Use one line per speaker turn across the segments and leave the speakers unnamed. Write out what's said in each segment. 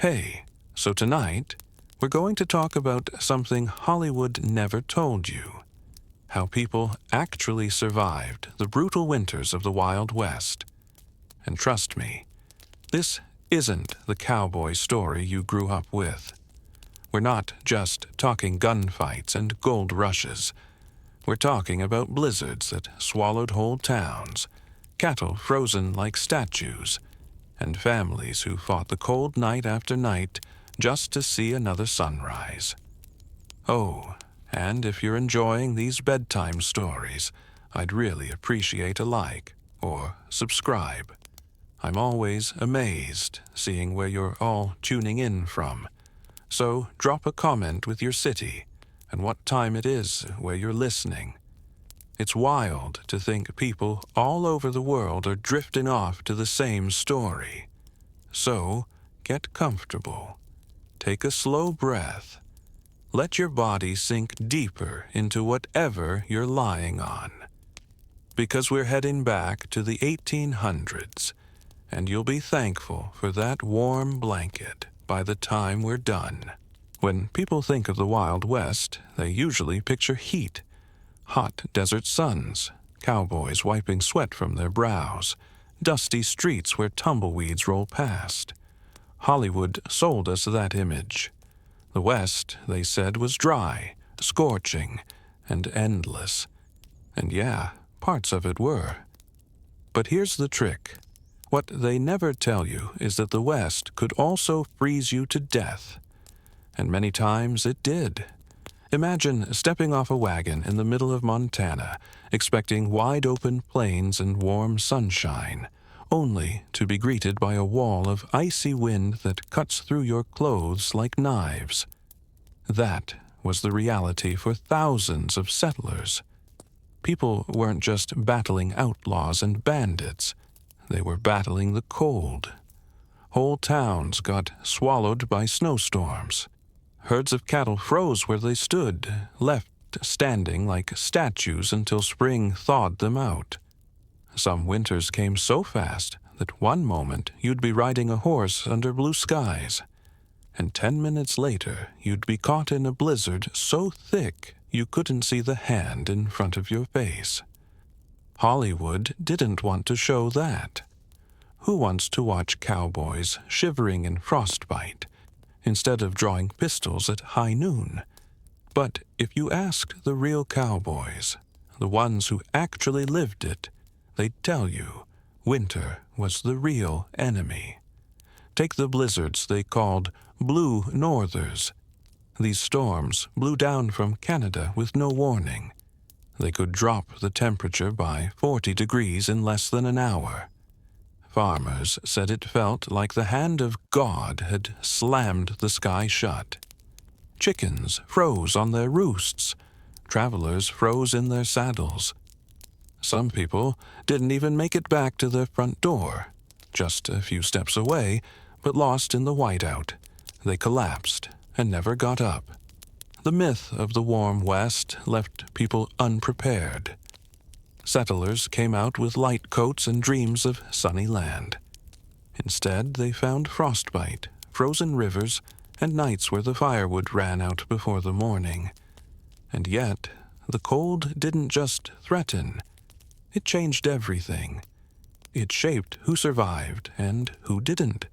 Hey, so tonight, we're going to talk about something Hollywood never told you. How people actually survived the brutal winters of the Wild West. And trust me, this isn't the cowboy story you grew up with. We're not just talking gunfights and gold rushes. We're talking about blizzards that swallowed whole towns, cattle frozen like statues, and families who fought the cold night after night just to see another sunrise. Oh, and if you're enjoying these bedtime stories, I'd really appreciate a like or subscribe. I'm always amazed seeing where you're all tuning in from. So drop a comment with your city and what time it is where you're listening. It's wild to think people all over the world are drifting off to the same story. So, get comfortable. Take a slow breath. Let your body sink deeper into whatever you're lying on. Because we're heading back to the 1800s, and you'll be thankful for that warm blanket by the time we're done. When people think of the Wild West, they usually picture heat. Hot desert suns, cowboys wiping sweat from their brows, dusty streets where tumbleweeds roll past. Hollywood sold us that image. The West, they said, was dry, scorching, and endless. And yeah, parts of it were. But here's the trick. What they never tell you is that the West could also freeze you to death. And many times it did. Imagine stepping off a wagon in the middle of Montana, expecting wide-open plains and warm sunshine, only to be greeted by a wall of icy wind that cuts through your clothes like knives. That was the reality for thousands of settlers. People weren't just battling outlaws and bandits. They were battling the cold. Whole towns got swallowed by snowstorms. Herds of cattle froze where they stood, left standing like statues until spring thawed them out. Some winters came so fast that one moment you'd be riding a horse under blue skies, and 10 minutes later you'd be caught in a blizzard so thick you couldn't see the hand in front of your face. Hollywood didn't want to show that. Who wants to watch cowboys shivering in frostbite instead of drawing pistols at high noon? But if you asked the real cowboys, the ones who actually lived it, they'd tell you winter was the real enemy. Take the blizzards they called blue northers. These storms blew down from Canada with no warning. They could drop the temperature by 40 degrees in less than an hour. Farmers said it felt like the hand of God had slammed the sky shut. Chickens froze on their roosts. Travelers froze in their saddles. Some people didn't even make it back to their front door. Just a few steps away, but lost in the whiteout. They collapsed and never got up. The myth of the warm West left people unprepared. Settlers came out with light coats and dreams of sunny land. Instead, they found frostbite, frozen rivers, and nights where the firewood ran out before the morning. And yet, the cold didn't just threaten. It changed everything. It shaped who survived and who didn't.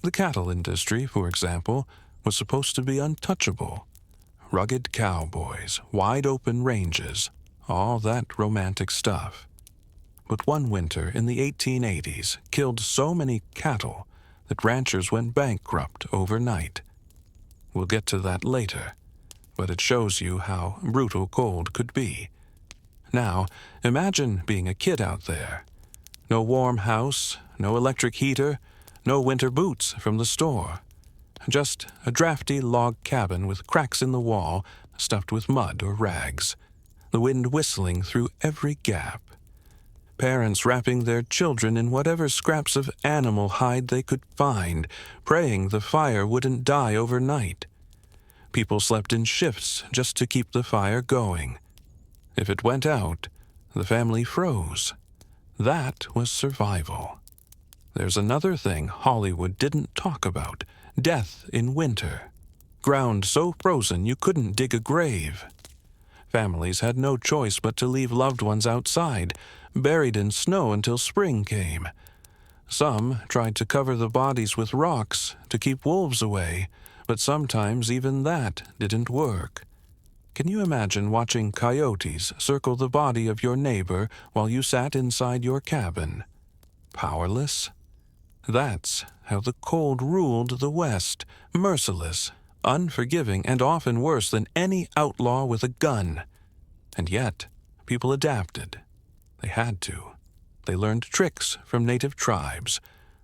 The cattle industry, for example, was supposed to be untouchable. Rugged cowboys, wide-open ranges, all that romantic stuff. But one winter in the 1880s killed so many cattle that ranchers went bankrupt overnight. We'll get to that later, but it shows you how brutal cold could be. Now, imagine being a kid out there. No warm house, no electric heater, no winter boots from the store. Just a drafty log cabin with cracks in the wall stuffed with mud or rags. The wind whistling through every gap. Parents wrapping their children in whatever scraps of animal hide they could find, praying the fire wouldn't die overnight. People slept in shifts just to keep the fire going. If it went out, the family froze. That was survival. There's another thing Hollywood didn't talk about, death in winter, ground so frozen you couldn't dig a grave. Families had no choice but to leave loved ones outside, buried in snow until spring came. Some tried to cover the bodies with rocks to keep wolves away, but sometimes even that didn't work. Can you imagine watching coyotes circle the body of your neighbor while you sat inside your cabin? Powerless? That's how the cold ruled the West, merciless, unforgiving, and often worse than any outlaw with a gun. And yet, people adapted. They had to. They learned tricks from native tribes,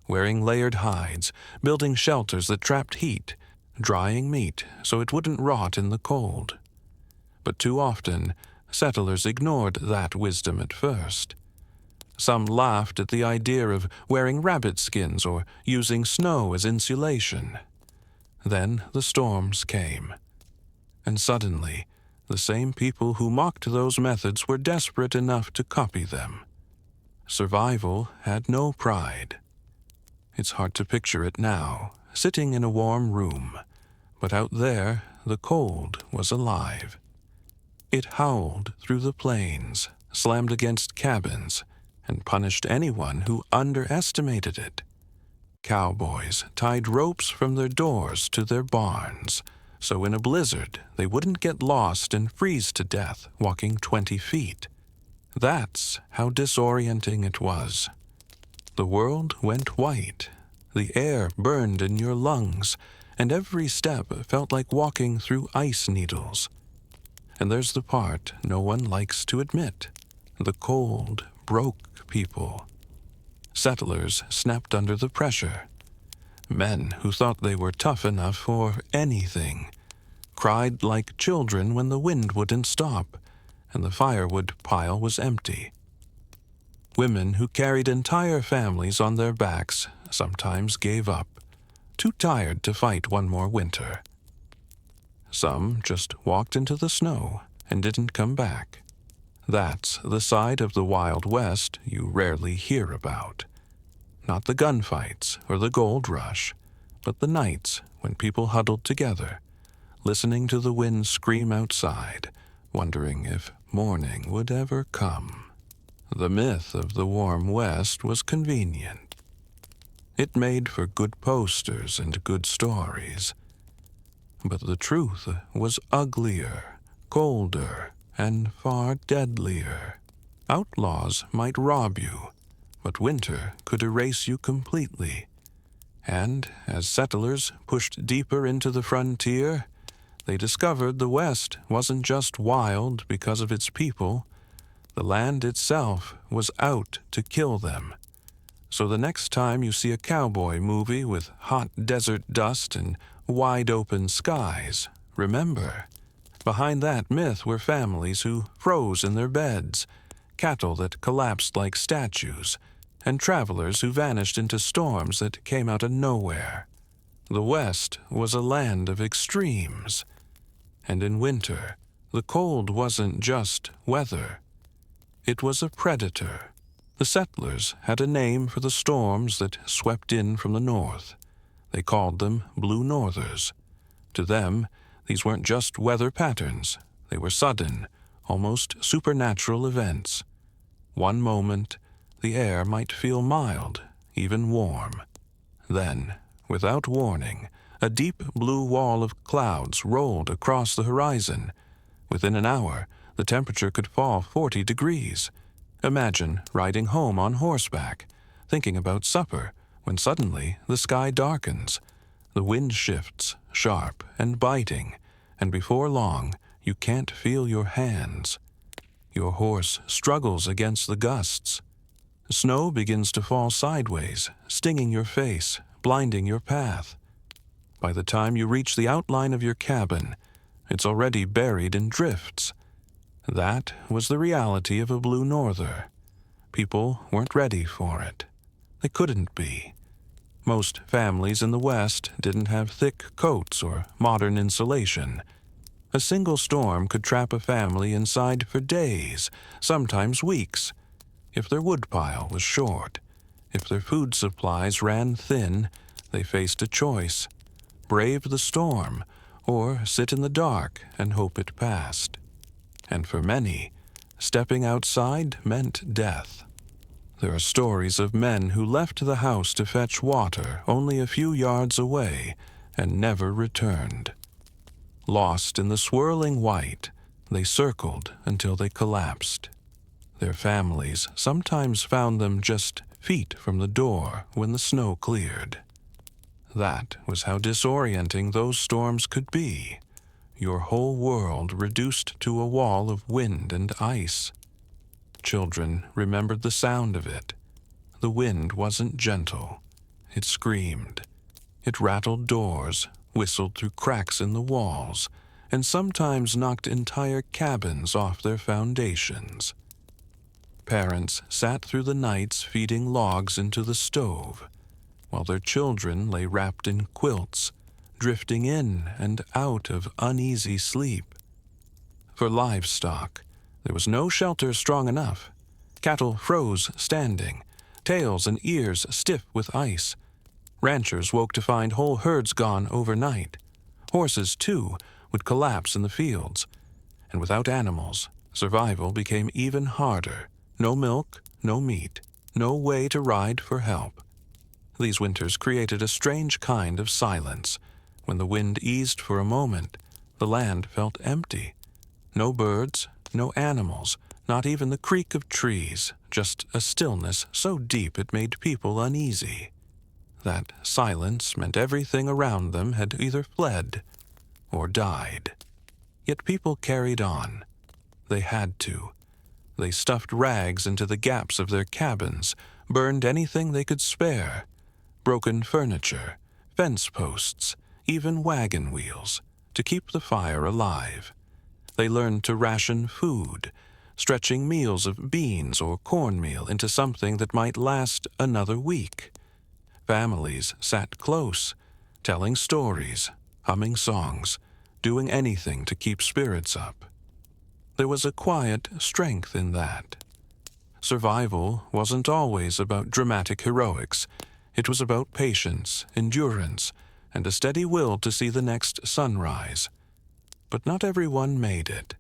wearing layered hides, building shelters that trapped heat, drying meat so it wouldn't rot in the cold. But too often, settlers ignored that wisdom at first. Some laughed at the idea of wearing rabbit skins or using snow as insulation. Then the storms came. And suddenly, the same people who mocked those methods were desperate enough to copy them. Survival had no pride. It's hard to picture it now, sitting in a warm room, but out there the cold was alive. It howled through the plains, slammed against cabins, and punished anyone who underestimated it. Cowboys tied ropes from their doors to their barns, so in a blizzard they wouldn't get lost and freeze to death walking 20 feet. That's how disorienting it was. The world went white, the air burned in your lungs, and every step felt like walking through ice needles. And there's the part no one likes to admit. The cold broke people. Settlers snapped under the pressure. Men who thought they were tough enough for anything cried like children when the wind wouldn't stop and the firewood pile was empty. Women who carried entire families on their backs sometimes gave up, too tired to fight one more winter. Some just walked into the snow and didn't come back. That's the side of the Wild West you rarely hear about. Not the gunfights or the gold rush, but the nights when people huddled together, listening to the wind scream outside, wondering if morning would ever come. The myth of the warm West was convenient. It made for good posters and good stories. But the truth was uglier, colder, and far deadlier. Outlaws might rob you, but winter could erase you completely. And as settlers pushed deeper into the frontier, they discovered the West wasn't just wild because of its people. The land itself was out to kill them. So the next time you see a cowboy movie with hot desert dust and wide-open skies, remember, behind that myth were families who froze in their beds, cattle that collapsed like statues, and travelers who vanished into storms that came out of nowhere. The West was a land of extremes. And in winter, the cold wasn't just weather. It was a predator. The settlers had a name for the storms that swept in from the north. They called them Blue Northers. To them, these weren't just weather patterns. They were sudden, almost supernatural events. One moment, the air might feel mild, even warm. Then, without warning, a deep blue wall of clouds rolled across the horizon. Within an hour, the temperature could fall 40 degrees. Imagine riding home on horseback, thinking about supper, when suddenly the sky darkens. The wind shifts, sharp and biting, and before long, you can't feel your hands. Your horse struggles against the gusts. Snow begins to fall sideways, stinging your face, blinding your path. By the time you reach the outline of your cabin, it's already buried in drifts. That was the reality of a Blue Norther. People weren't ready for it. They couldn't be. Most families in the West didn't have thick coats or modern insulation. A single storm could trap a family inside for days, sometimes weeks. If their woodpile was short, if their food supplies ran thin, they faced a choice: brave the storm or sit in the dark and hope it passed. And for many, stepping outside meant death. There are stories of men who left the house to fetch water only a few yards away and never returned. Lost in the swirling white, they circled until they collapsed. Their families sometimes found them just feet from the door when the snow cleared. That was how disorienting those storms could be. Your whole world reduced to a wall of wind and ice. Children remembered the sound of it. The wind wasn't gentle. It screamed. It rattled doors, whistled through cracks in the walls, and sometimes knocked entire cabins off their foundations. Parents sat through the nights feeding logs into the stove, while their children lay wrapped in quilts, drifting in and out of uneasy sleep. For livestock, there was no shelter strong enough. Cattle froze standing, tails and ears stiff with ice. Ranchers woke to find whole herds gone overnight. Horses, too, would collapse in the fields. And without animals, survival became even harder. No milk, no meat, no way to ride for help. These winters created a strange kind of silence. When the wind eased for a moment, the land felt empty. No birds, no animals, not even the creak of trees, just a stillness so deep it made people uneasy. That silence meant everything around them had either fled or died. Yet people carried on. They had to. They stuffed rags into the gaps of their cabins, burned anything they could spare. Broken furniture, fence posts, even wagon wheels, to keep the fire alive. They learned to ration food, stretching meals of beans or cornmeal into something that might last another week. Families sat close, telling stories, humming songs, doing anything to keep spirits up. There was a quiet strength in that. Survival wasn't always about dramatic heroics. It was about patience, endurance, and a steady will to see the next sunrise. But not everyone made it.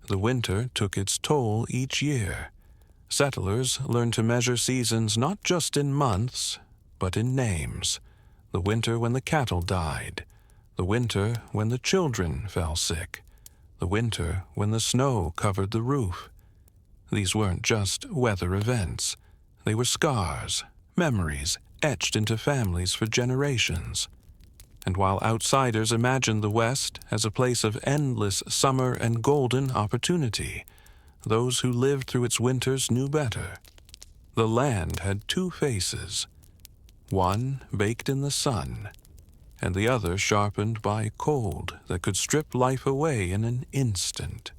The winter took its toll each year. Settlers learned to measure seasons not just in months, but in names. The winter when the cattle died. The winter when the children fell sick. The winter when the snow covered the roof. These weren't just weather events. They were scars, memories etched into families for generations. And while outsiders imagined the West as a place of endless summer and golden opportunity, those who lived through its winters knew better. The land had two faces, one baked in the sun, and the other sharpened by cold that could strip life away in an instant.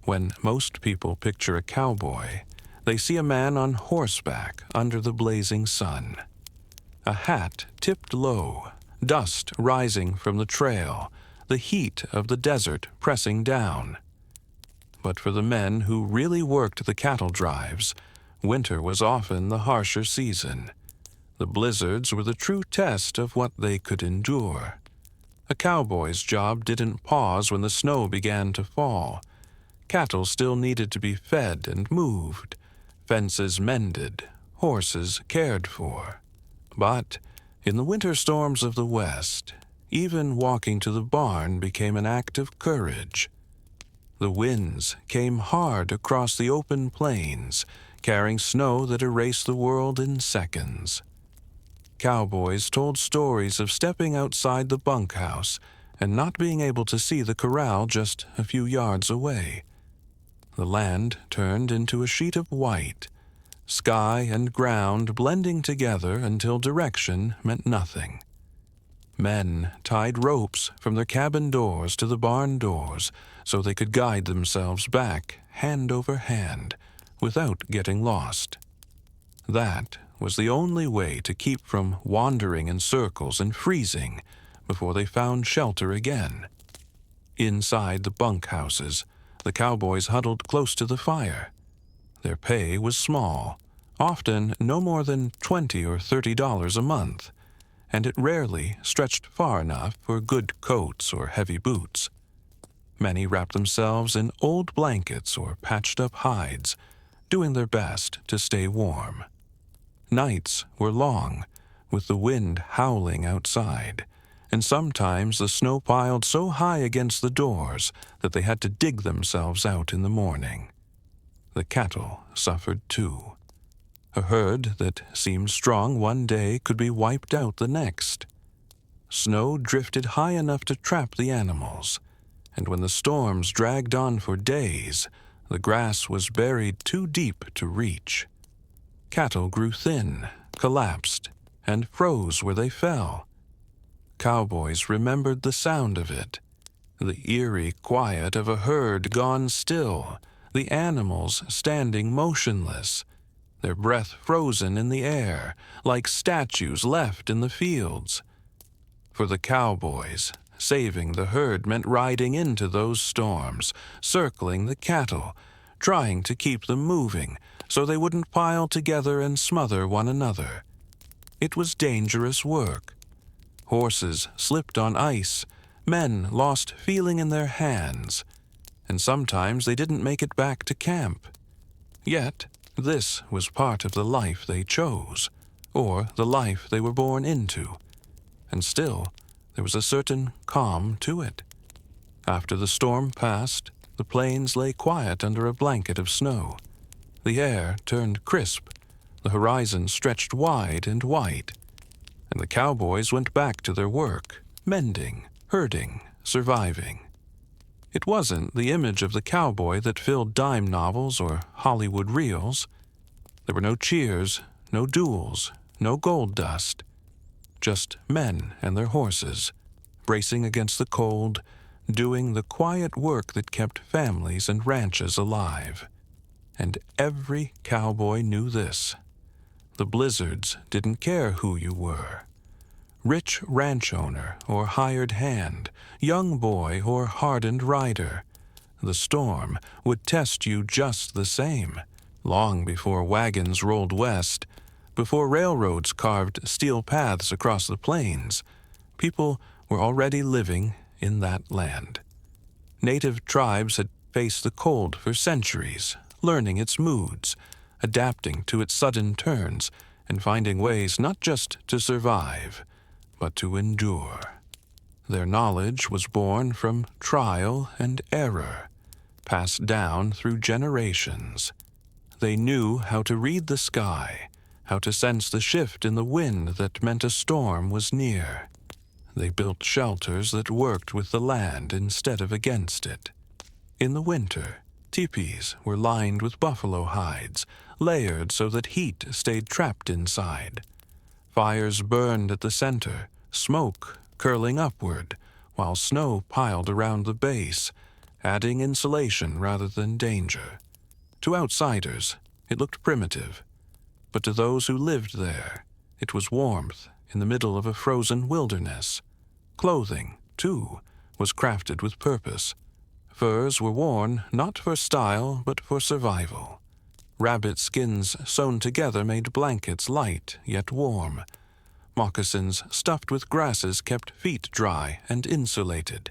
When most people picture a cowboy, they see a man on horseback under the blazing sun. A hat tipped low, dust rising from the trail, the heat of the desert pressing down. But for the men who really worked the cattle drives, winter was often the harsher season. The blizzards were the true test of what they could endure. A cowboy's job didn't pause when the snow began to fall. Cattle still needed to be fed and moved, fences mended, horses cared for. But in the winter storms of the West, even walking to the barn became an act of courage. The winds came hard across the open plains, carrying snow that erased the world in seconds. Cowboys told stories of stepping outside the bunkhouse and not being able to see the corral just a few yards away. The land turned into a sheet of white, sky and ground blending together until direction meant nothing. Men tied ropes from their cabin doors to the barn doors so they could guide themselves back hand over hand without getting lost. That was the only way to keep from wandering in circles and freezing before they found shelter again. Inside the bunkhouses, the cowboys huddled close to the fire. Their pay was small, often no more than $20 or $30 a month, and it rarely stretched far enough for good coats or heavy boots. Many wrapped themselves in old blankets or patched-up hides, doing their best to stay warm. Nights were long, with the wind howling outside, and sometimes the snow piled so high against the doors that they had to dig themselves out in the morning. The cattle suffered too. A herd that seemed strong one day could be wiped out the next. Snow drifted high enough to trap the animals, and when the storms dragged on for days, the grass was buried too deep to reach. Cattle grew thin, collapsed, and froze where they fell. Cowboys remembered the sound of it, the eerie quiet of a herd gone still, the animals standing motionless, their breath frozen in the air, like statues left in the fields. For the cowboys, saving the herd meant riding into those storms, circling the cattle, trying to keep them moving so they wouldn't pile together and smother one another. It was dangerous work. Horses slipped on ice, men lost feeling in their hands, and sometimes they didn't make it back to camp. Yet, this was part of the life they chose, or the life they were born into, and still there was a certain calm to it. After the storm passed, the plains lay quiet under a blanket of snow. The air turned crisp, the horizon stretched wide and white, and the cowboys went back to their work, mending, herding, surviving. It wasn't the image of the cowboy that filled dime novels or Hollywood reels. There were no cheers, no duels, no gold dust. Just men and their horses, bracing against the cold, doing the quiet work that kept families and ranches alive. And every cowboy knew this. The blizzards didn't care who you were. Rich ranch owner or hired hand, young boy or hardened rider. The storm would test you just the same, long before wagons rolled west, before railroads carved steel paths across the plains. People were already living in that land. Native tribes had faced the cold for centuries, learning its moods, adapting to its sudden turns, and finding ways not just to survive, but to endure. Their knowledge was born from trial and error, passed down through generations. They knew how to read the sky, how to sense the shift in the wind that meant a storm was near. They built shelters that worked with the land instead of against it. In the winter, teepees were lined with buffalo hides, layered so that heat stayed trapped inside. Fires burned at the center, smoke curling upward, while snow piled around the base, adding insulation rather than danger. To outsiders, it looked primitive, but to those who lived there, it was warmth in the middle of a frozen wilderness. Clothing, too, was crafted with purpose. Furs were worn not for style but for survival. Rabbit skins sewn together made blankets light yet warm. Moccasins stuffed with grasses kept feet dry and insulated.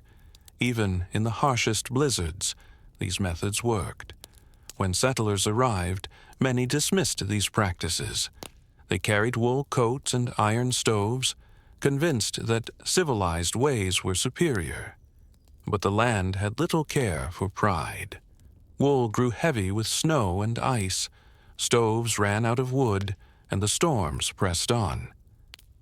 Even in the harshest blizzards, these methods worked. When settlers arrived, many dismissed these practices. They carried wool coats and iron stoves, convinced that civilized ways were superior. But the land had little care for pride. Wool grew heavy with snow and ice, stoves ran out of wood, and the storms pressed on.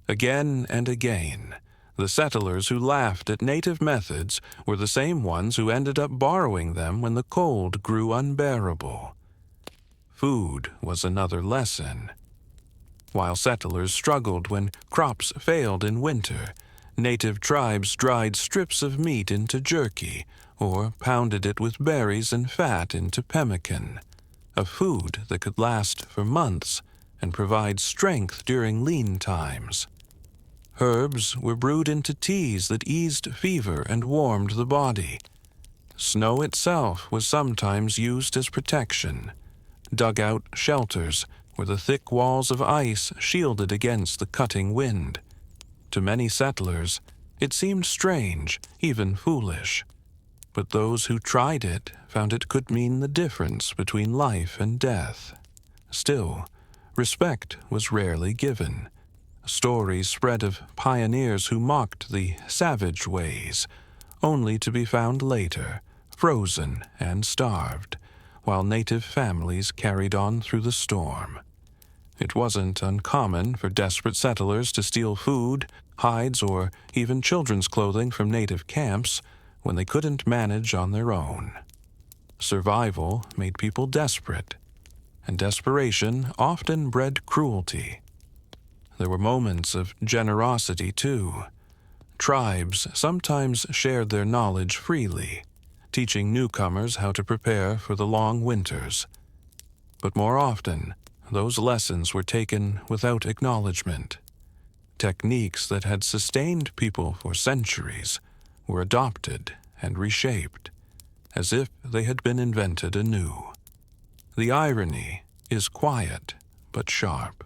Again and again, the settlers who laughed at native methods were the same ones who ended up borrowing them when the cold grew unbearable. Food was another lesson. While settlers struggled when crops failed in winter, native tribes dried strips of meat into jerky or pounded it with berries and fat into pemmican, a food that could last for months and provide strength during lean times. Herbs were brewed into teas that eased fever and warmed the body. Snow itself was sometimes used as protection. Dugout shelters where the thick walls of ice shielded against the cutting wind. To many settlers, it seemed strange, even foolish. But those who tried it found it could mean the difference between life and death. Still, respect was rarely given. Stories spread of pioneers who mocked the savage ways, only to be found later, frozen and starved, while native families carried on through the storm. It wasn't uncommon for desperate settlers to steal food, hides, or even children's clothing from native camps when they couldn't manage on their own. Survival made people desperate, and desperation often bred cruelty. There were moments of generosity, too. Tribes sometimes shared their knowledge freely, teaching newcomers how to prepare for the long winters. But more often, those lessons were taken without acknowledgement. Techniques that had sustained people for centuries were adopted and reshaped, as if they had been invented anew. The irony is quiet but sharp.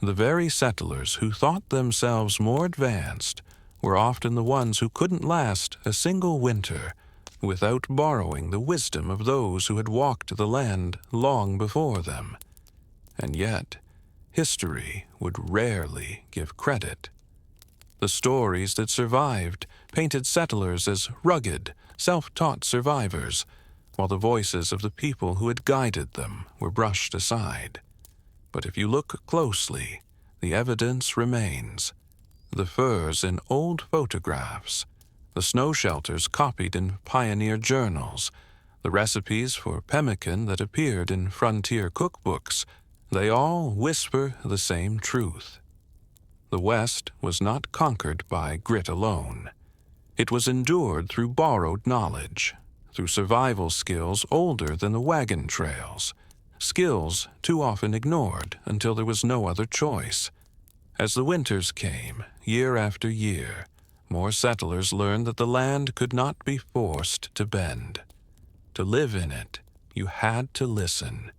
The very settlers who thought themselves more advanced were often the ones who couldn't last a single winter without borrowing the wisdom of those who had walked the land long before them. And yet, history would rarely give credit. The stories that survived painted settlers as rugged, self-taught survivors, while the voices of the people who had guided them were brushed aside. But if you look closely, the evidence remains. The furs in old photographs, the snow shelters copied in pioneer journals, the recipes for pemmican that appeared in frontier cookbooks, they all whisper the same truth. The West was not conquered by grit alone. It was endured through borrowed knowledge, through survival skills older than the wagon trails, skills too often ignored until there was no other choice. As the winters came, year after year, more settlers learned that the land could not be forced to bend. To live in it, you had to listen.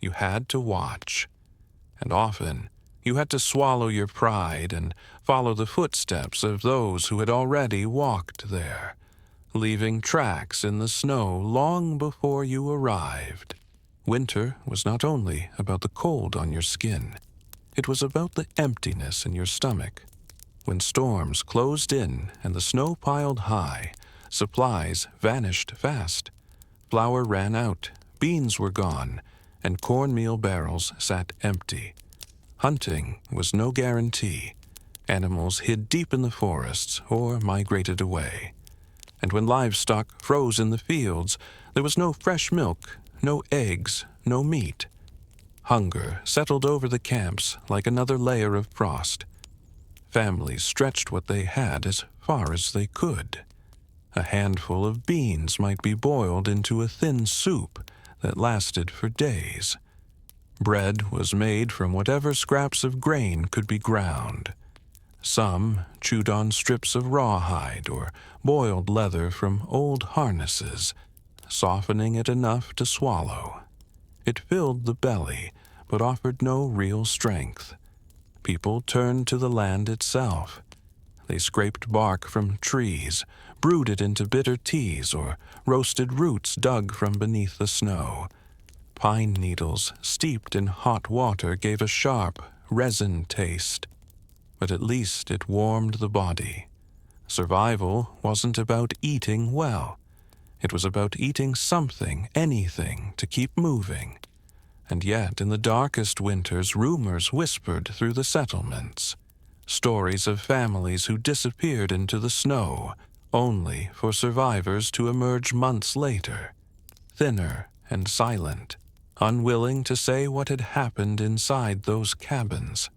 You had to watch. And often, you had to swallow your pride and follow the footsteps of those who had already walked there, leaving tracks in the snow long before you arrived. Winter was not only about the cold on your skin. It was about the emptiness in your stomach. When storms closed in and the snow piled high, supplies vanished fast. Flour ran out, beans were gone, and cornmeal barrels sat empty. Hunting was no guarantee. Animals hid deep in the forests or migrated away. And when livestock froze in the fields, there was no fresh milk, no eggs, no meat. Hunger settled over the camps like another layer of frost. Families stretched what they had as far as they could. A handful of beans might be boiled into a thin soup that lasted for days. Bread was made from whatever scraps of grain could be ground. Some chewed on strips of rawhide or boiled leather from old harnesses, softening it enough to swallow. It filled the belly, but offered no real strength. People turned to the land itself. They scraped bark from trees, brewed it into bitter teas, or roasted roots dug from beneath the snow. Pine needles steeped in hot water gave a sharp, resin taste, but at least it warmed the body. Survival wasn't about eating well. It was about eating something, anything, to keep moving. And yet, in the darkest winters, rumors whispered through the settlements. Stories of families who disappeared into the snow, only for survivors to emerge months later, thinner and silent, unwilling to say what had happened inside those cabins.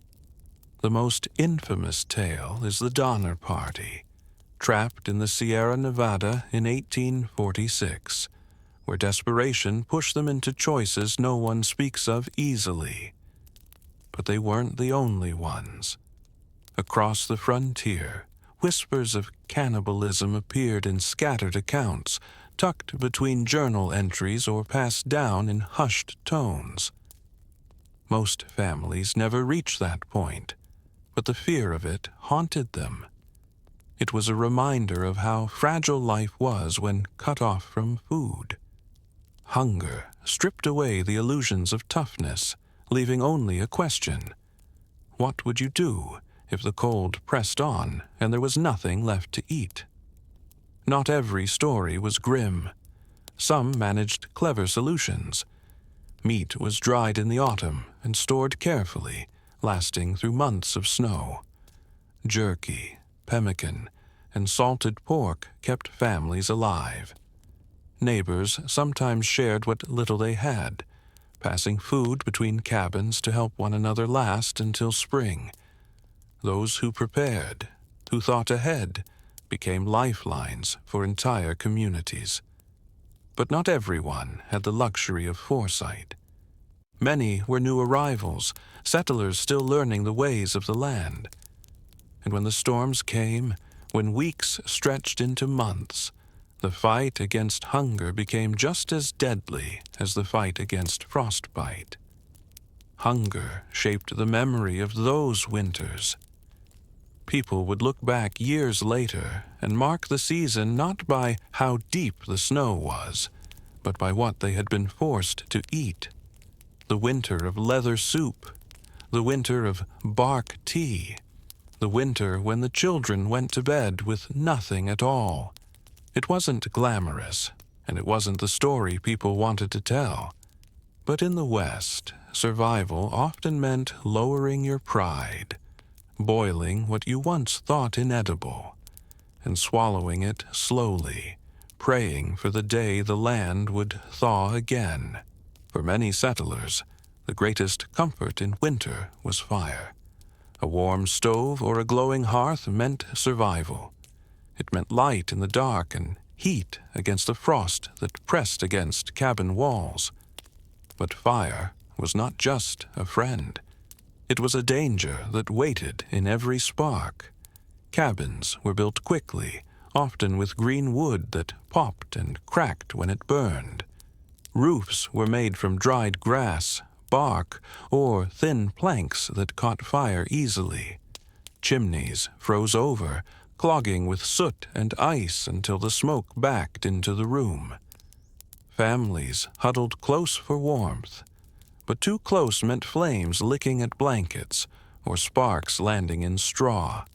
The most infamous tale is the Donner Party, trapped in the Sierra Nevada in 1846, where desperation pushed them into choices no one speaks of easily. But they weren't the only ones. Across the frontier, whispers of cannibalism appeared in scattered accounts, tucked between journal entries or passed down in hushed tones. Most families never reach that point, but the fear of it haunted them. It was a reminder of how fragile life was when cut off from food. Hunger stripped away the illusions of toughness, leaving only a question. What would you do if the cold pressed on and there was nothing left to eat? Not every story was grim. Some managed clever solutions. Meat was dried in the autumn and stored carefully, lasting through months of snow. Jerky, pemmican, and salted pork kept families alive. Neighbors sometimes shared what little they had, passing food between cabins to help one another last until spring. Those who prepared, who thought ahead, became lifelines for entire communities. But not everyone had the luxury of foresight. Many were new arrivals, settlers still learning the ways of the land. And when the storms came, when weeks stretched into months, the fight against hunger became just as deadly as the fight against frostbite. Hunger shaped the memory of those winters. People would look back years later and mark the season not by how deep the snow was, but by what they had been forced to eat. The winter of leather soup, the winter of bark tea, the winter when the children went to bed with nothing at all. It wasn't glamorous, and it wasn't the story people wanted to tell. But in the West, survival often meant lowering your pride, boiling what you once thought inedible, and swallowing it slowly, praying for the day the land would thaw again. For many settlers, the greatest comfort in winter was fire. A warm stove or a glowing hearth meant survival. It meant light in the dark and heat against the frost that pressed against cabin walls. But fire was not just a friend. It was a danger that waited in every spark. Cabins were built quickly, often with green wood that popped and cracked when it burned. Roofs were made from dried grass, bark, or thin planks that caught fire easily. Chimneys froze over, clogging with soot and ice until the smoke backed into the room. Families huddled close for warmth, but too close meant flames licking at blankets or sparks landing in straw.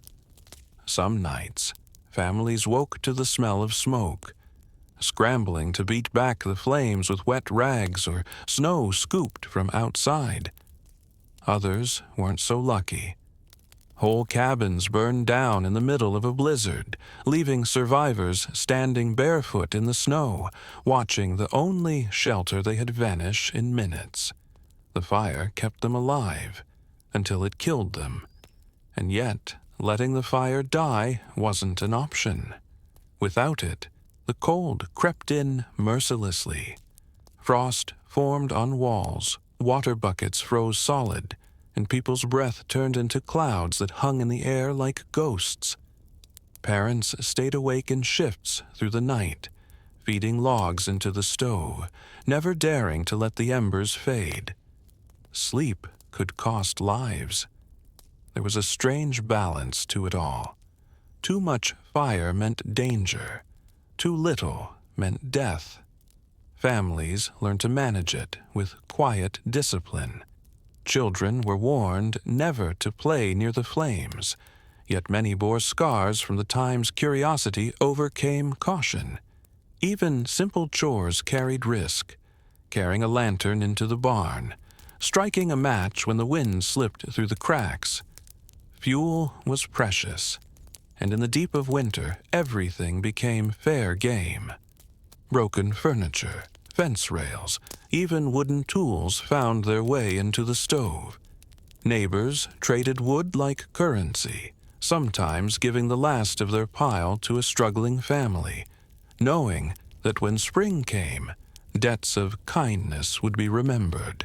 Some nights, families woke to the smell of smoke, scrambling to beat back the flames with wet rags or snow scooped from outside. Others weren't so lucky. Whole cabins burned down in the middle of a blizzard, leaving survivors standing barefoot in the snow, watching the only shelter they had vanish in minutes. The fire kept them alive until it killed them. And yet, letting the fire die wasn't an option. Without it, the cold crept in mercilessly. Frost formed on walls, water buckets froze solid, and people's breath turned into clouds that hung in the air like ghosts. Parents stayed awake in shifts through the night, feeding logs into the stove, never daring to let the embers fade. Sleep could cost lives. There was a strange balance to it all. Too much fire meant danger. Too little meant death. Families learned to manage it with quiet discipline. Children were warned never to play near the flames, yet many bore scars from the times curiosity overcame caution. Even simple chores carried risk, carrying a lantern into the barn, striking a match when the wind slipped through the cracks. Fuel was precious, and in the deep of winter, everything became fair game. Broken furniture, fence rails, even wooden tools found their way into the stove. Neighbors traded wood like currency, sometimes giving the last of their pile to a struggling family, knowing that when spring came, debts of kindness would be remembered.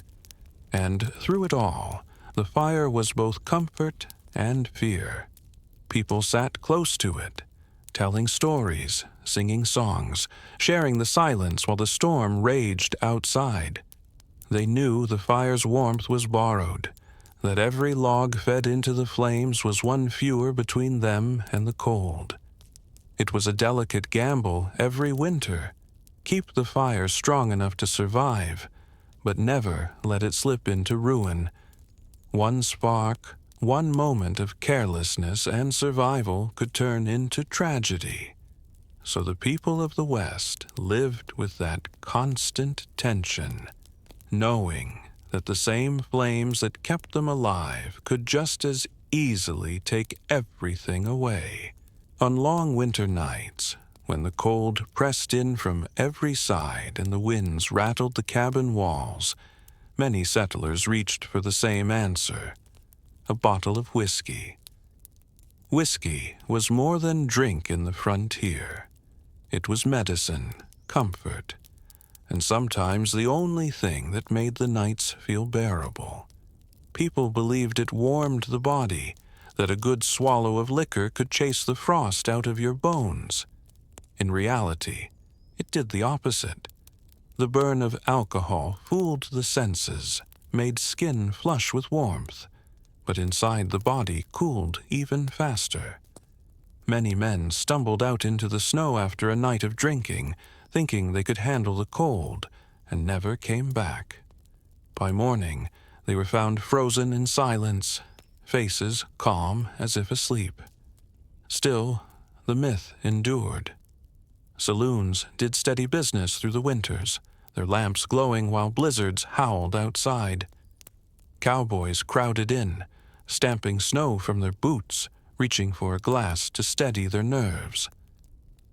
And through it all, the fire was both comfort and fear. People sat close to it, telling stories, singing songs, sharing the silence while the storm raged outside. They knew the fire's warmth was borrowed, that every log fed into the flames was one fewer between them and the cold. It was a delicate gamble every winter. Keep the fire strong enough to survive, but never let it slip into ruin. One spark, one moment of carelessness and survival could turn into tragedy. So the people of the West lived with that constant tension, knowing that the same flames that kept them alive could just as easily take everything away. On long winter nights, when the cold pressed in from every side and the winds rattled the cabin walls, many settlers reached for the same answer: a bottle of whiskey. Whiskey was more than drink in the frontier. It was medicine, comfort, and sometimes the only thing that made the nights feel bearable. People believed it warmed the body, that a good swallow of liquor could chase the frost out of your bones. In reality, it did the opposite. The burn of alcohol fooled the senses, made skin flush with warmth, but inside the body cooled even faster. Many men stumbled out into the snow after a night of drinking, thinking they could handle the cold, and never came back. By morning, they were found frozen in silence, faces calm as if asleep. Still, the myth endured. Saloons did steady business through the winters, their lamps glowing while blizzards howled outside. Cowboys crowded in, stamping snow from their boots, reaching for a glass to steady their nerves.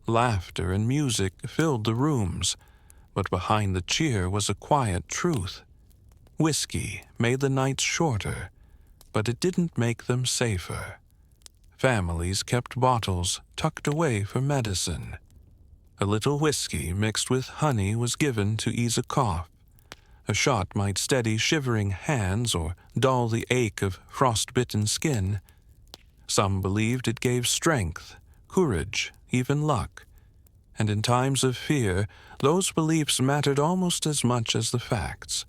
Laughter and music filled the rooms, but behind the cheer was a quiet truth. Whiskey made the nights shorter, but it didn't make them safer. Families kept bottles tucked away for medicine. A little whiskey mixed with honey was given to ease a cough. A shot might steady shivering hands or dull the ache of frost-bitten skin. Some believed it gave strength, courage, even luck. And in times of fear, those beliefs mattered almost as much as the facts.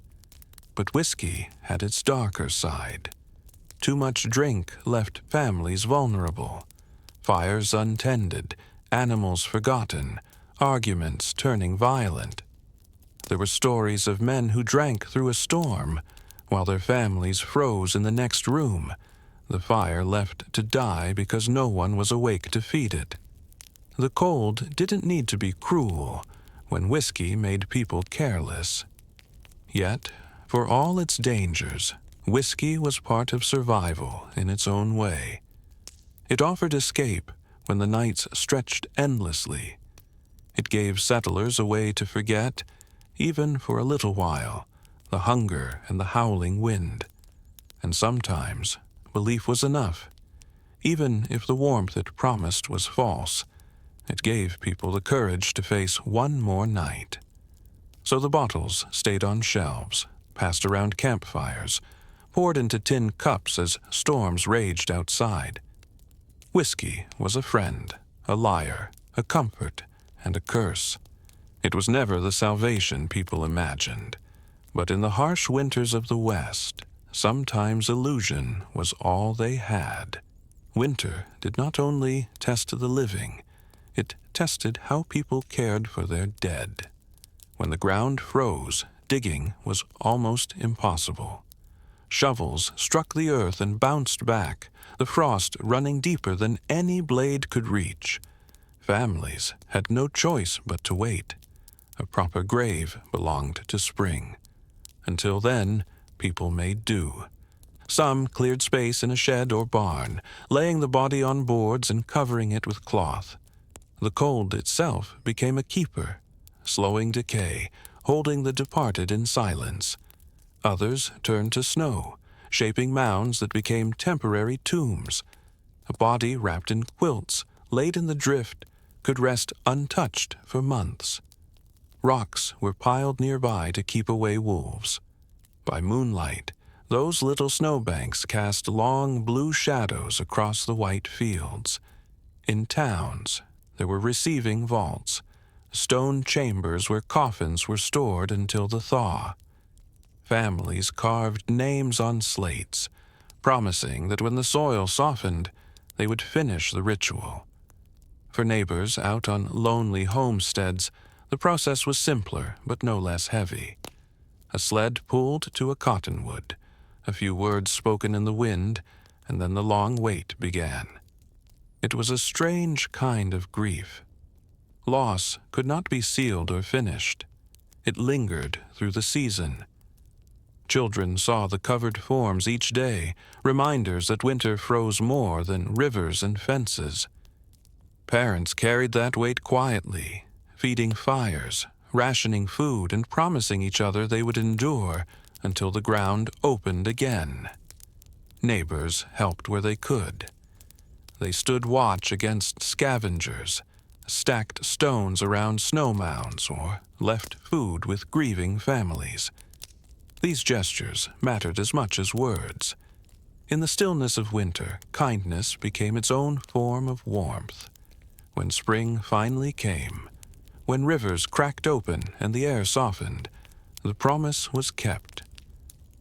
But whiskey had its darker side. Too much drink left families vulnerable, fires untended, animals forgotten, arguments turning violent. There were stories of men who drank through a storm, while their families froze in the next room, the fire left to die because no one was awake to feed it. The cold didn't need to be cruel when whiskey made people careless. Yet, for all its dangers, whiskey was part of survival in its own way. It offered escape when the nights stretched endlessly. It gave settlers a way to forget, even for a little while, the hunger and the howling wind. And sometimes, belief was enough. Even if the warmth it promised was false, it gave people the courage to face one more night. So the bottles stayed on shelves, passed around campfires, poured into tin cups as storms raged outside. Whiskey was a friend, a liar, a comfort, and a curse. It was never the salvation people imagined, but in the harsh winters of the West, sometimes illusion was all they had. Winter did not only test the living, it tested how people cared for their dead. When the ground froze, digging was almost impossible. Shovels struck the earth and bounced back, the frost running deeper than any blade could reach. Families had no choice but to wait. A proper grave belonged to spring. Until then, people made do. Some cleared space in a shed or barn, laying the body on boards and covering it with cloth. The cold itself became a keeper, slowing decay, holding the departed in silence. Others turned to snow, shaping mounds that became temporary tombs. A body wrapped in quilts, laid in the drift, could rest untouched for months. Rocks were piled nearby to keep away wolves. By moonlight, those little snowbanks cast long blue shadows across the white fields. In towns, there were receiving vaults, stone chambers where coffins were stored until the thaw. Families carved names on slates, promising that when the soil softened, they would finish the ritual. For neighbors out on lonely homesteads, the process was simpler but no less heavy. A sled pulled to a cottonwood, a few words spoken in the wind, and then the long wait began. It was a strange kind of grief. Loss could not be sealed or finished. It lingered through the season. Children saw the covered forms each day, reminders that winter froze more than rivers and fences. Parents carried that weight quietly, feeding fires, rationing food, and promising each other they would endure until the ground opened again. Neighbors helped where they could. They stood watch against scavengers, stacked stones around snow mounds, or left food with grieving families. These gestures mattered as much as words. In the stillness of winter, kindness became its own form of warmth. When spring finally came, when rivers cracked open and the air softened, the promise was kept.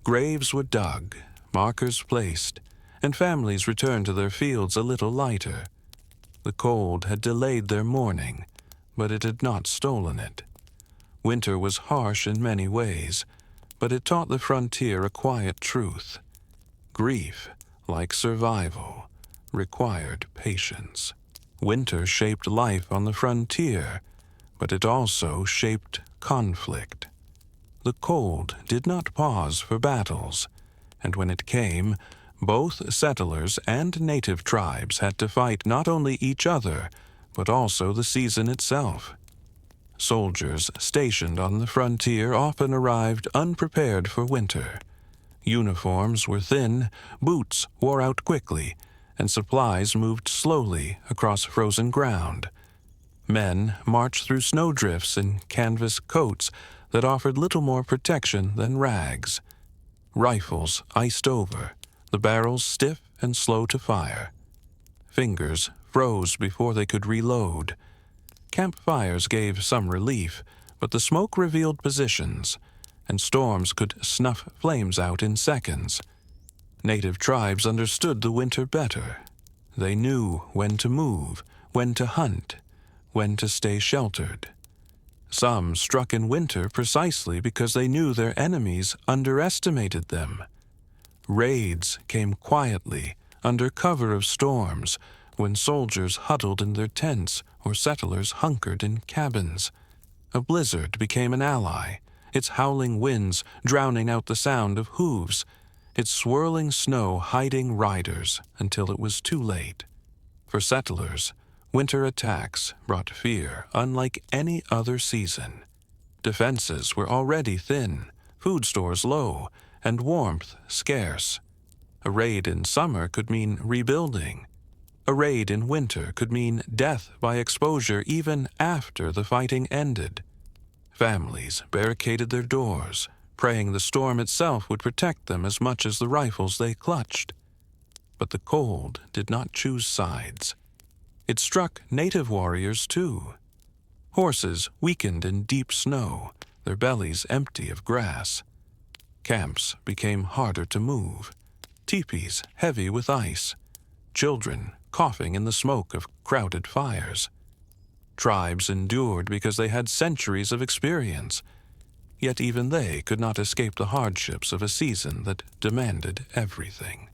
Graves were dug, markers placed, and families returned to their fields a little lighter. The cold had delayed their mourning, but it had not stolen it. Winter was harsh in many ways, but it taught the frontier a quiet truth. Grief, like survival, required patience. Winter shaped life on the frontier, but it also shaped conflict. The cold did not pause for battles, and when it came, both settlers and native tribes had to fight not only each other, but also the season itself. Soldiers stationed on the frontier often arrived unprepared for winter. Uniforms were thin, boots wore out quickly, and supplies moved slowly across frozen ground. Men marched through snowdrifts in canvas coats that offered little more protection than rags. Rifles iced over, the barrels stiff and slow to fire. Fingers froze before they could reload. Campfires gave some relief, but the smoke revealed positions, and storms could snuff flames out in seconds. Native tribes understood the winter better. They knew when to move, when to hunt, when to stay sheltered. Some struck in winter precisely because they knew their enemies underestimated them. Raids came quietly, under cover of storms, when soldiers huddled in their tents or settlers hunkered in cabins. A blizzard became an ally, its howling winds drowning out the sound of hooves, its swirling snow hiding riders until it was too late. For settlers, winter attacks brought fear unlike any other season. Defenses were already thin, food stores low, and warmth scarce. A raid in summer could mean rebuilding. A raid in winter could mean death by exposure even after the fighting ended. Families barricaded their doors, praying the storm itself would protect them as much as the rifles they clutched. But the cold did not choose sides. It struck native warriors too. Horses weakened in deep snow, their bellies empty of grass. Camps became harder to move, teepees heavy with ice, children coughing in the smoke of crowded fires. Tribes endured because they had centuries of experience, yet even they could not escape the hardships of a season that demanded everything.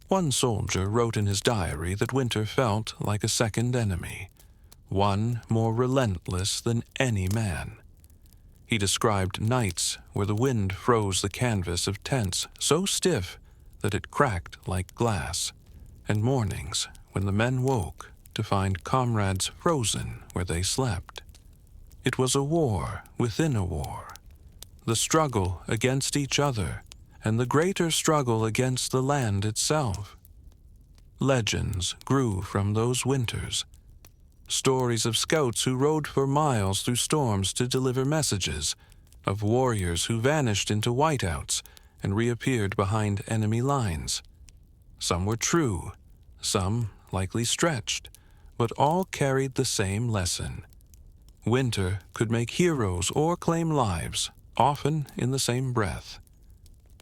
One soldier wrote in his diary that winter felt like a second enemy, one more relentless than any man. He described nights where the wind froze the canvas of tents so stiff that it cracked like glass, and mornings when the men woke to find comrades frozen where they slept. It was a war within a war, the struggle against each other, and the greater struggle against the land itself. Legends grew from those winters. Stories of scouts who rode for miles through storms to deliver messages, of warriors who vanished into whiteouts and reappeared behind enemy lines. Some were true, some likely stretched, but all carried the same lesson. Winter could make heroes or claim lives, often in the same breath.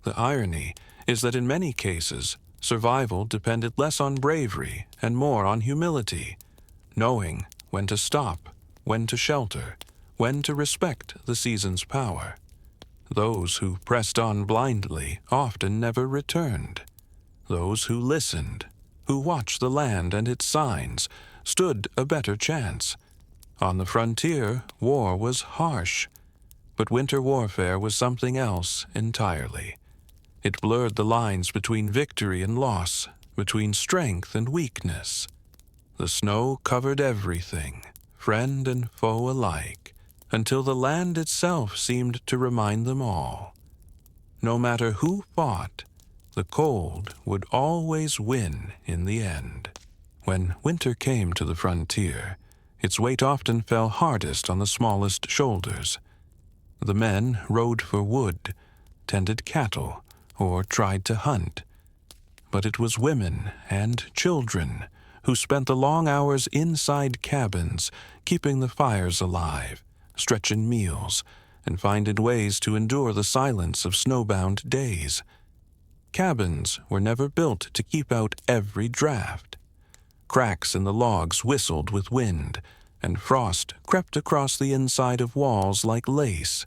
The irony is that in many cases, survival depended less on bravery and more on humility, knowing when to stop, when to shelter, when to respect the season's power. Those who pressed on blindly often never returned. Those who listened, who watched the land and its signs, stood a better chance. On the frontier, war was harsh, but winter warfare was something else entirely. It blurred the lines between victory and loss, between strength and weakness. The snow covered everything, friend and foe alike, until the land itself seemed to remind them all. No matter who fought, the cold would always win in the end. When winter came to the frontier, its weight often fell hardest on the smallest shoulders. The men rode for wood, tended cattle, or tried to hunt. But it was women and children who spent the long hours inside cabins, keeping the fires alive, stretching meals, and finding ways to endure the silence of snowbound days. Cabins were never built to keep out every draft. Cracks in the logs whistled with wind, and frost crept across the inside of walls like lace.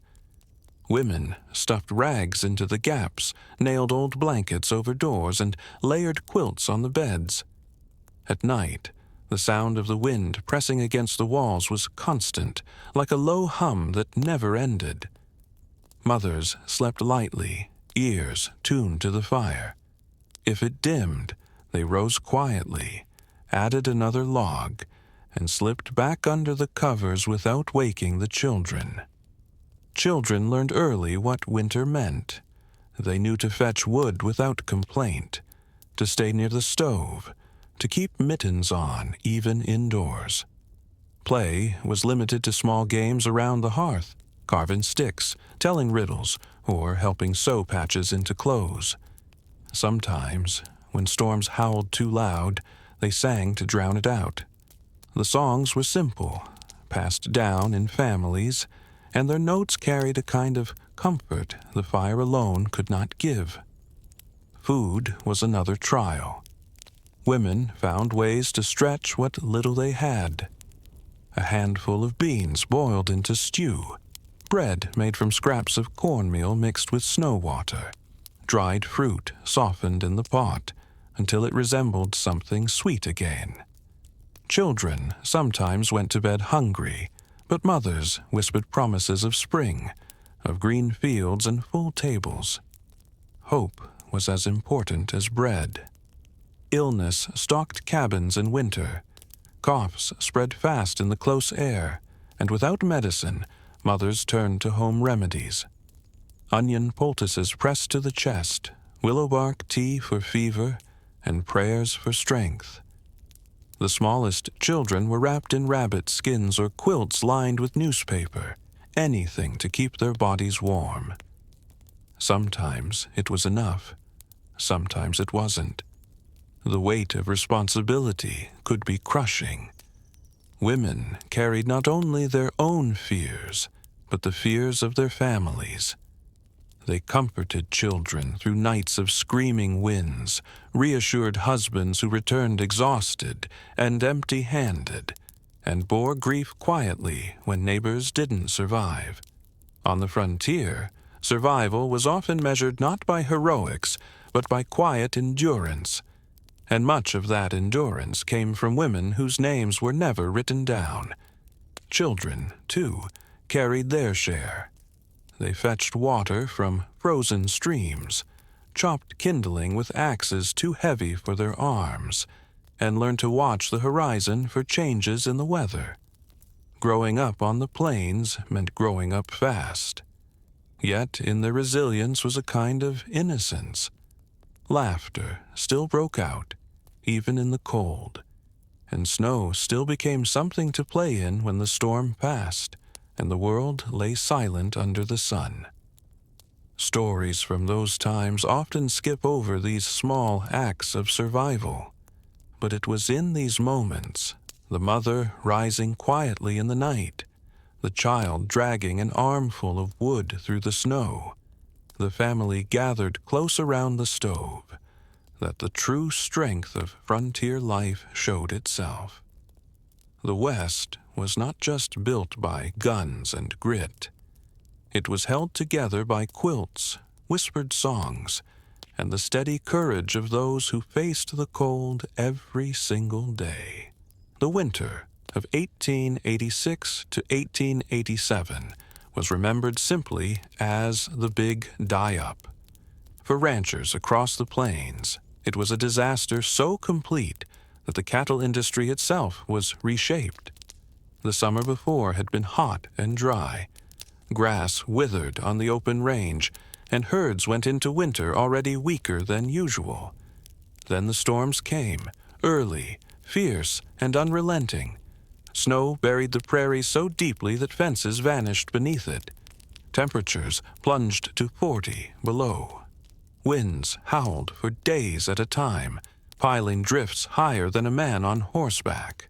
Women stuffed rags into the gaps, nailed old blankets over doors, and layered quilts on the beds. At night, the sound of the wind pressing against the walls was constant, like a low hum that never ended. Mothers slept lightly, ears tuned to the fire. If it dimmed, they rose quietly, added another log, and slipped back under the covers without waking the children. Children learned early what winter meant. They knew to fetch wood without complaint, to stay near the stove, to keep mittens on, even indoors. Play was limited to small games around the hearth, carving sticks, telling riddles, or helping sew patches into clothes. Sometimes, when storms howled too loud, they sang to drown it out. The songs were simple, passed down in families, and their notes carried a kind of comfort the fire alone could not give. Food was another trial. Women found ways to stretch what little they had. A handful of beans boiled into stew, bread made from scraps of cornmeal mixed with snow water, dried fruit softened in the pot until it resembled something sweet again. Children sometimes went to bed hungry, but mothers whispered promises of spring, of green fields and full tables. Hope was as important as bread. Illness stalked cabins in winter. Coughs spread fast in the close air, and without medicine, mothers turned to home remedies. Onion poultices pressed to the chest, willow bark tea for fever, and prayers for strength. The smallest children were wrapped in rabbit skins or quilts lined with newspaper, anything to keep their bodies warm. Sometimes it was enough, sometimes it wasn't. The weight of responsibility could be crushing. Women carried not only their own fears, but the fears of their families. They comforted children through nights of screaming winds, reassured husbands who returned exhausted and empty-handed, and bore grief quietly when neighbors didn't survive. On the frontier, survival was often measured not by heroics, but by quiet endurance, and much of that endurance came from women whose names were never written down. Children, too, carried their share. They fetched water from frozen streams, chopped kindling with axes too heavy for their arms, and learned to watch the horizon for changes in the weather. Growing up on the plains meant growing up fast. Yet in their resilience was a kind of innocence. Laughter still broke out, even in the cold, and snow still became something to play in when the storm passed, and the world lay silent under the sun. Stories from those times often skip over these small acts of survival, but it was in these moments, the mother rising quietly in the night, the child dragging an armful of wood through the snow, the family gathered close around the stove, that the true strength of frontier life showed itself. The West was not just built by guns and grit. It was held together by quilts, whispered songs, and the steady courage of those who faced the cold every single day. The winter of 1886 to 1887 was remembered simply as the Big Die-Up. For ranchers across the plains, it was a disaster so complete that the cattle industry itself was reshaped. The summer before had been hot and dry. Grass withered on the open range, and herds went into winter already weaker than usual. Then the storms came, early, fierce, and unrelenting. Snow buried the prairies so deeply that fences vanished beneath it. Temperatures plunged to 40 below. Winds howled for days at a time, piling drifts higher than a man on horseback.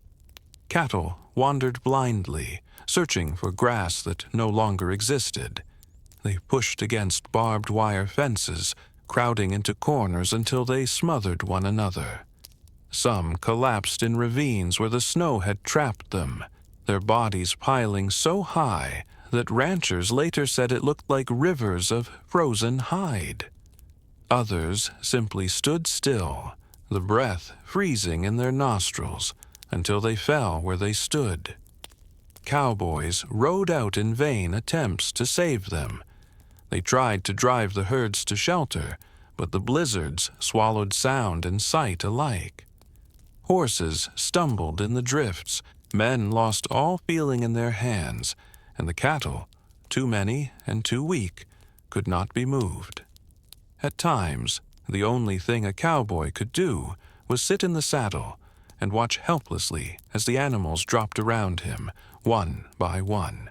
Cattle wandered blindly, searching for grass that no longer existed. They pushed against barbed wire fences, crowding into corners until they smothered one another. Some collapsed in ravines where the snow had trapped them, their bodies piling so high that ranchers later said it looked like rivers of frozen hide. Others simply stood still, the breath freezing in their nostrils, until they fell where they stood. Cowboys rode out in vain attempts to save them. They tried to drive the herds to shelter, but the blizzards swallowed sound and sight alike. Horses stumbled in the drifts, men lost all feeling in their hands, and the cattle, too many and too weak, could not be moved. At times, the only thing a cowboy could do was sit in the saddle and watch helplessly as the animals dropped around him, one by one.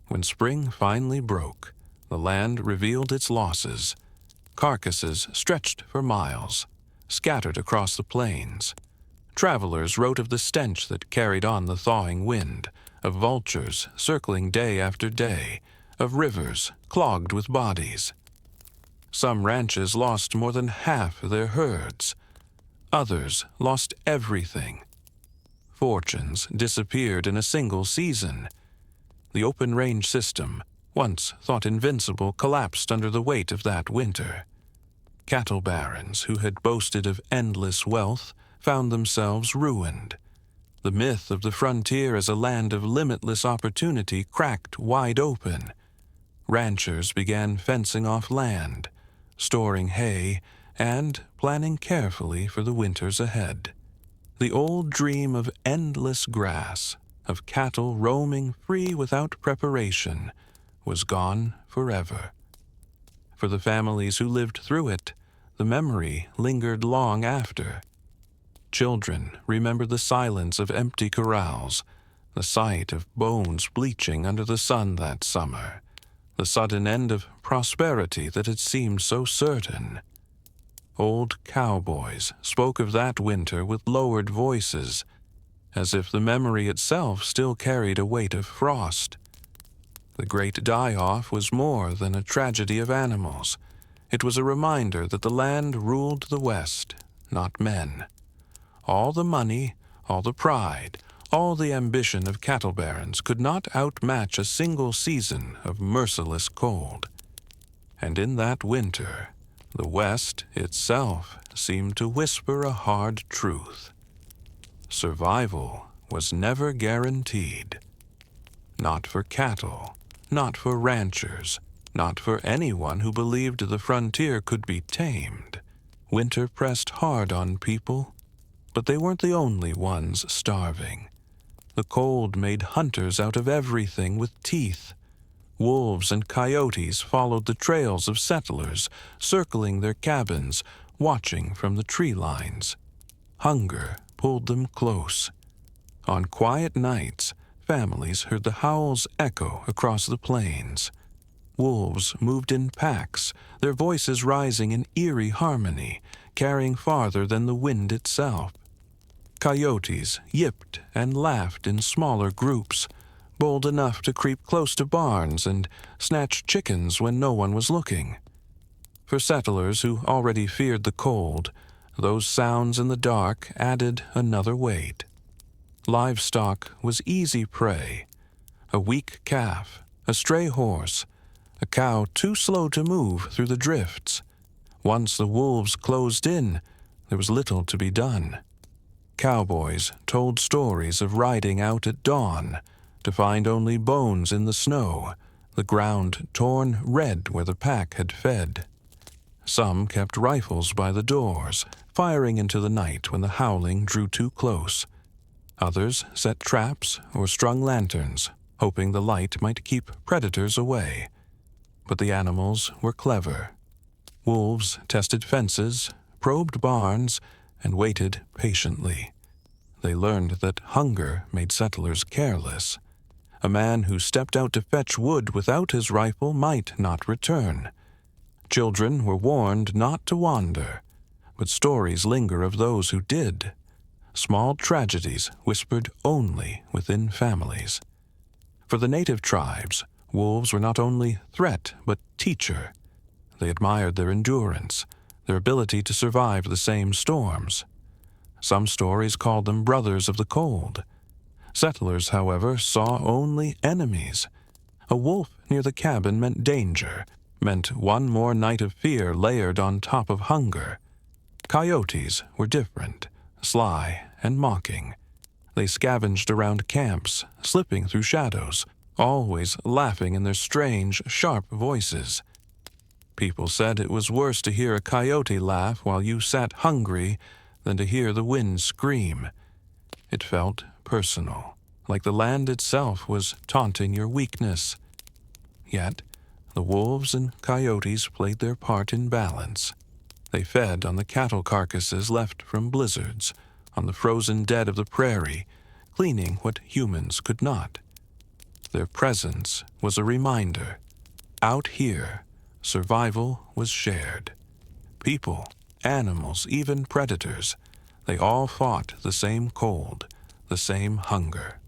When spring finally broke, the land revealed its losses. Carcasses stretched for miles, scattered across the plains. Travelers wrote of the stench that carried on the thawing wind, of vultures circling day after day, of rivers clogged with bodies. Some ranches lost more than half their herds. Others lost everything. Fortunes disappeared in a single season. The open-range system, once thought invincible, collapsed under the weight of that winter. Cattle barons who had boasted of endless wealth found themselves ruined. The myth of the frontier as a land of limitless opportunity cracked wide open. Ranchers began fencing off land, storing hay, and planning carefully for the winters ahead. The old dream of endless grass, of cattle roaming free without preparation, was gone forever. For the families who lived through it, the memory lingered long after. Children remember the silence of empty corrals, the sight of bones bleaching under the sun that summer, the sudden end of prosperity that had seemed so certain. Old cowboys spoke of that winter with lowered voices, as if the memory itself still carried a weight of frost. The great die-off was more than a tragedy of animals. It was a reminder that the land ruled the West, not men. All the money, all the pride, all the ambition of cattle barons could not outmatch a single season of merciless cold. And in that winter, the West itself seemed to whisper a hard truth. Survival was never guaranteed. Not for cattle, not for ranchers, not for anyone who believed the frontier could be tamed. Winter pressed hard on people, but they weren't the only ones starving. The cold made hunters out of everything with teeth. Wolves and coyotes followed the trails of settlers, circling their cabins, watching from the tree lines. Hunger pulled them close. On quiet nights, families heard the howls echo across the plains. Wolves moved in packs, their voices rising in eerie harmony, carrying farther than the wind itself. Coyotes yipped and laughed in smaller groups, bold enough to creep close to barns and snatch chickens when no one was looking. For settlers who already feared the cold, those sounds in the dark added another weight. Livestock was easy prey. A weak calf, a stray horse, a cow too slow to move through the drifts. Once the wolves closed in, there was little to be done. Cowboys told stories of riding out at dawn to find only bones in the snow, the ground torn red where the pack had fed. Some kept rifles by the doors, firing into the night when the howling drew too close. Others set traps or strung lanterns, hoping the light might keep predators away. But the animals were clever. Wolves tested fences, probed barns, and waited patiently. They learned that hunger made settlers careless. A man who stepped out to fetch wood without his rifle might not return. Children were warned not to wander, but stories linger of those who did. Small tragedies whispered only within families. For the native tribes, wolves were not only threat but teacher. They admired their endurance, their ability to survive the same storms. Some stories called them brothers of the cold. Settlers, however, saw only enemies. A wolf near the cabin meant danger, meant one more night of fear layered on top of hunger. Coyotes were different, sly and mocking. They scavenged around camps, slipping through shadows, always laughing in their strange, sharp voices. People said it was worse to hear a coyote laugh while you sat hungry than to hear the wind scream. It felt personal, like the land itself was taunting your weakness. Yet, the wolves and coyotes played their part in balance. They fed on the cattle carcasses left from blizzards, on the frozen dead of the prairie, cleaning what humans could not. Their presence was a reminder. Out here, survival was shared. People, animals, even predators, they all fought the same cold, the same hunger.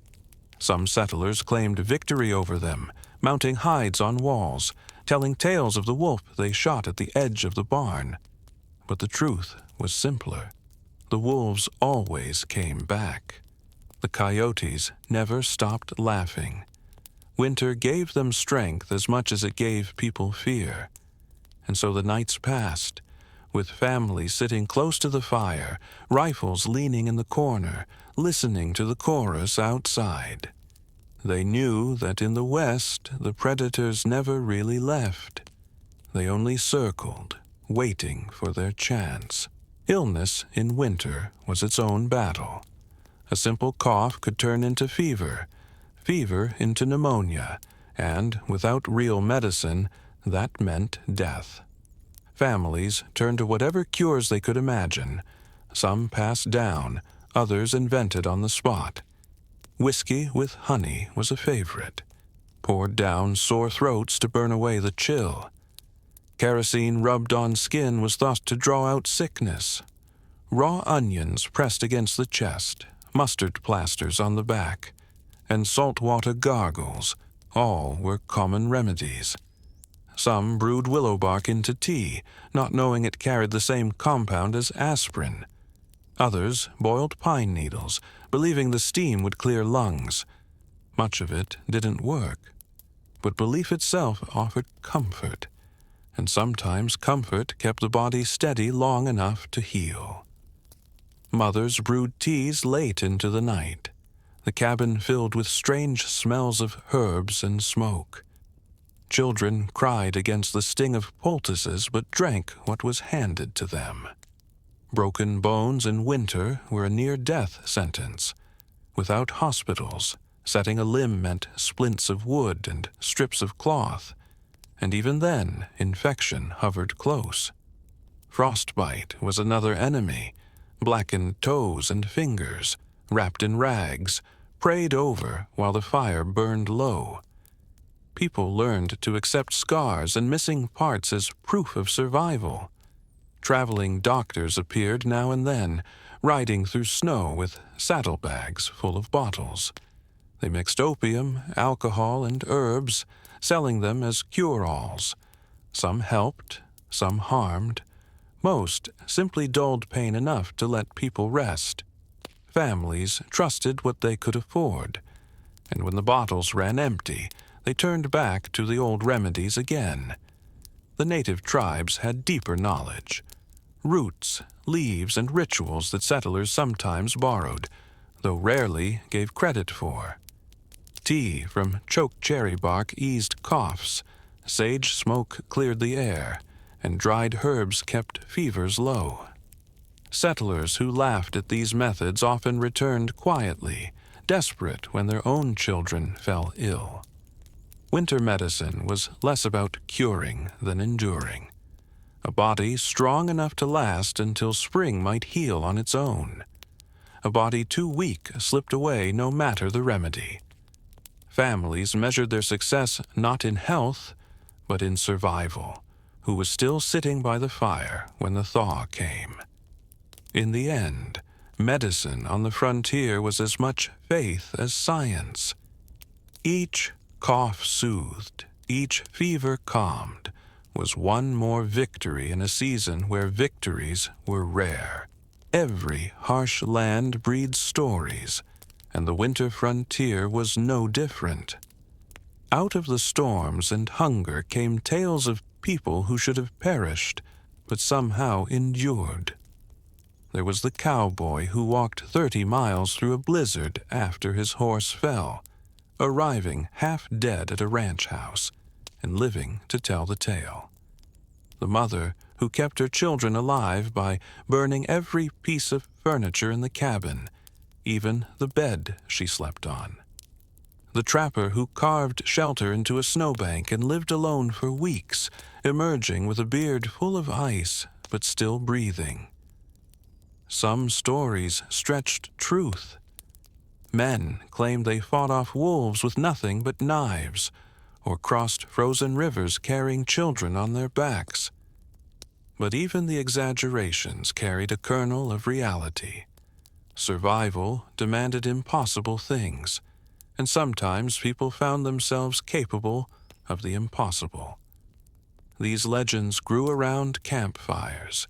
Some settlers claimed victory over them, mounting hides on walls, telling tales of the wolf they shot at the edge of the barn. But the truth was simpler. The wolves always came back. The coyotes never stopped laughing. Winter gave them strength as much as it gave people fear. And so the nights passed, with families sitting close to the fire, rifles leaning in the corner, listening to the chorus outside. They knew that in the West the predators never really left. They only circled, waiting for their chance. Illness in winter was its own battle. A simple cough could turn into fever, fever into pneumonia, and without real medicine, that meant death. Families turned to whatever cures they could imagine. Some passed down, others invented on the spot. Whiskey with honey was a favorite, poured down sore throats to burn away the chill. Kerosene rubbed on skin was thought to draw out sickness. Raw onions pressed against the chest, mustard plasters on the back, and saltwater gargles, all were common remedies. Some brewed willow bark into tea, not knowing it carried the same compound as aspirin. Others boiled pine needles, believing the steam would clear lungs. Much of it didn't work, but belief itself offered comfort, and sometimes comfort kept the body steady long enough to heal. Mothers brewed teas late into the night, the cabin filled with strange smells of herbs and smoke. Children cried against the sting of poultices but drank what was handed to them. Broken bones in winter were a near-death sentence. Without hospitals, setting a limb meant splints of wood and strips of cloth, and even then infection hovered close. Frostbite was another enemy. Blackened toes and fingers, wrapped in rags, prayed over while the fire burned low. People learned to accept scars and missing parts as proof of survival. Traveling doctors appeared now and then, riding through snow with saddlebags full of bottles. They mixed opium, alcohol, and herbs, selling them as cure-alls. Some helped, some harmed, most simply dulled pain enough to let people rest. Families trusted what they could afford, and when the bottles ran empty, they turned back to the old remedies again. The native tribes had deeper knowledge, roots, leaves, and rituals that settlers sometimes borrowed, though rarely gave credit for. Tea from choked cherry bark eased coughs, sage smoke cleared the air, and dried herbs kept fevers low. Settlers who laughed at these methods often returned quietly, desperate when their own children fell ill. Winter medicine was less about curing than enduring. A body strong enough to last until spring might heal on its own. A body too weak slipped away no matter the remedy. Families measured their success not in health, but in survival, who was still sitting by the fire when the thaw came. In the end, medicine on the frontier was as much faith as science. Each cough soothed, each fever calmed, was one more victory in a season where victories were rare. Every harsh land breeds stories, and the winter frontier was no different. Out of the storms and hunger came tales of people who should have perished, but somehow endured. There was the cowboy who walked 30 miles through a blizzard after his horse fell, arriving half dead at a ranch house and living to tell the tale. The mother who kept her children alive by burning every piece of furniture in the cabin, even the bed she slept on. The trapper who carved shelter into a snowbank and lived alone for weeks, emerging with a beard full of ice but still breathing. Some stories stretched truth. Men claimed they fought off wolves with nothing but knives, or crossed frozen rivers carrying children on their backs. But even the exaggerations carried a kernel of reality. Survival demanded impossible things, and sometimes people found themselves capable of the impossible. These legends grew around campfires,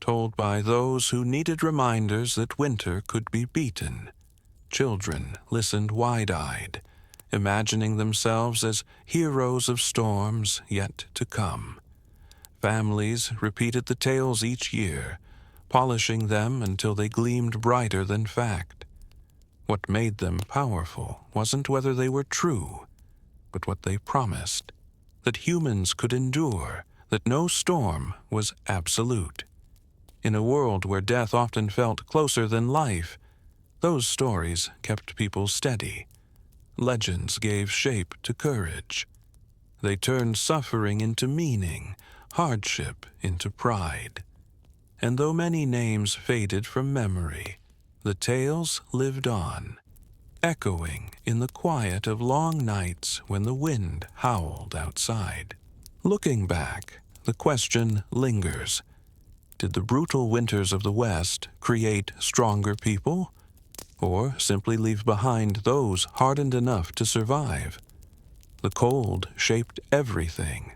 told by those who needed reminders that winter could be beaten. Children listened wide-eyed, imagining themselves as heroes of storms yet to come. Families repeated the tales each year, polishing them until they gleamed brighter than fact. What made them powerful wasn't whether they were true, but what they promised, that humans could endure, that no storm was absolute. In a world where death often felt closer than life, those stories kept people steady. Legends gave shape to courage. They turned suffering into meaning, hardship into pride. And though many names faded from memory, the tales lived on, echoing in the quiet of long nights when the wind howled outside. Looking back, the question lingers. Did the brutal winters of the West create stronger people, or simply leave behind those hardened enough to survive? The cold shaped everything.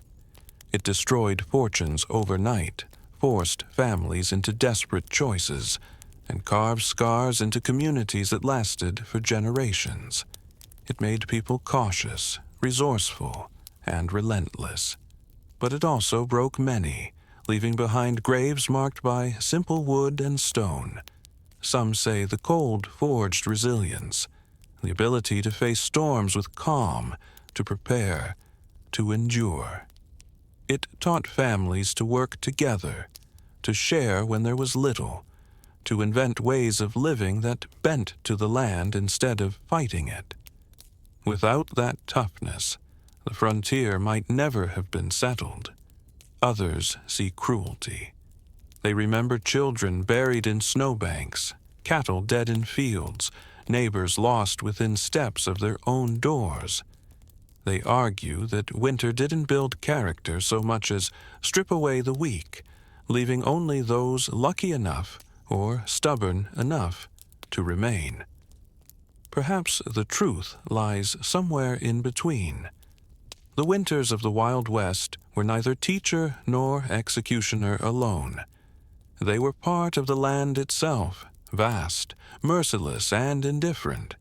It destroyed fortunes overnight, forced families into desperate choices, and carved scars into communities that lasted for generations. It made people cautious, resourceful, and relentless. But it also broke many, leaving behind graves marked by simple wood and stone. Some say the cold forged resilience, the ability to face storms with calm, to prepare, to endure. It taught families to work together, to share when there was little, to invent ways of living that bent to the land instead of fighting it. Without that toughness, the frontier might never have been settled. Others see cruelty. They remember children buried in snowbanks, cattle dead in fields, neighbors lost within steps of their own doors. They argue that winter didn't build character so much as strip away the weak, leaving only those lucky enough or stubborn enough to remain. Perhaps the truth lies somewhere in between. The winters of the Wild West were neither teacher nor executioner alone. They were part of the land itself, vast, merciless, and indifferent.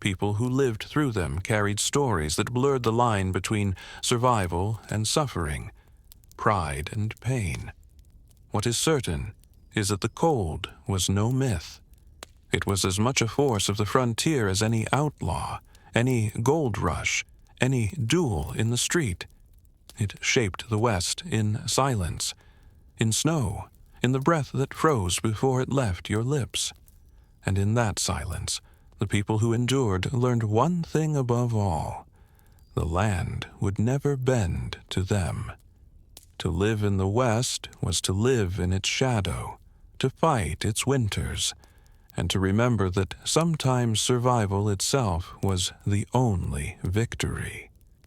People who lived through them carried stories that blurred the line between survival and suffering, pride and pain. What is certain is that the cold was no myth. It was as much a force of the frontier as any outlaw, any gold rush, any duel in the street. It shaped the West in silence, in snow, in the breath that froze before it left your lips. And in that silence, the people who endured learned one thing above all: the land would never bend to them. To live in the West was to live in its shadow, to fight its winters, and to remember that sometimes survival itself was the only victory.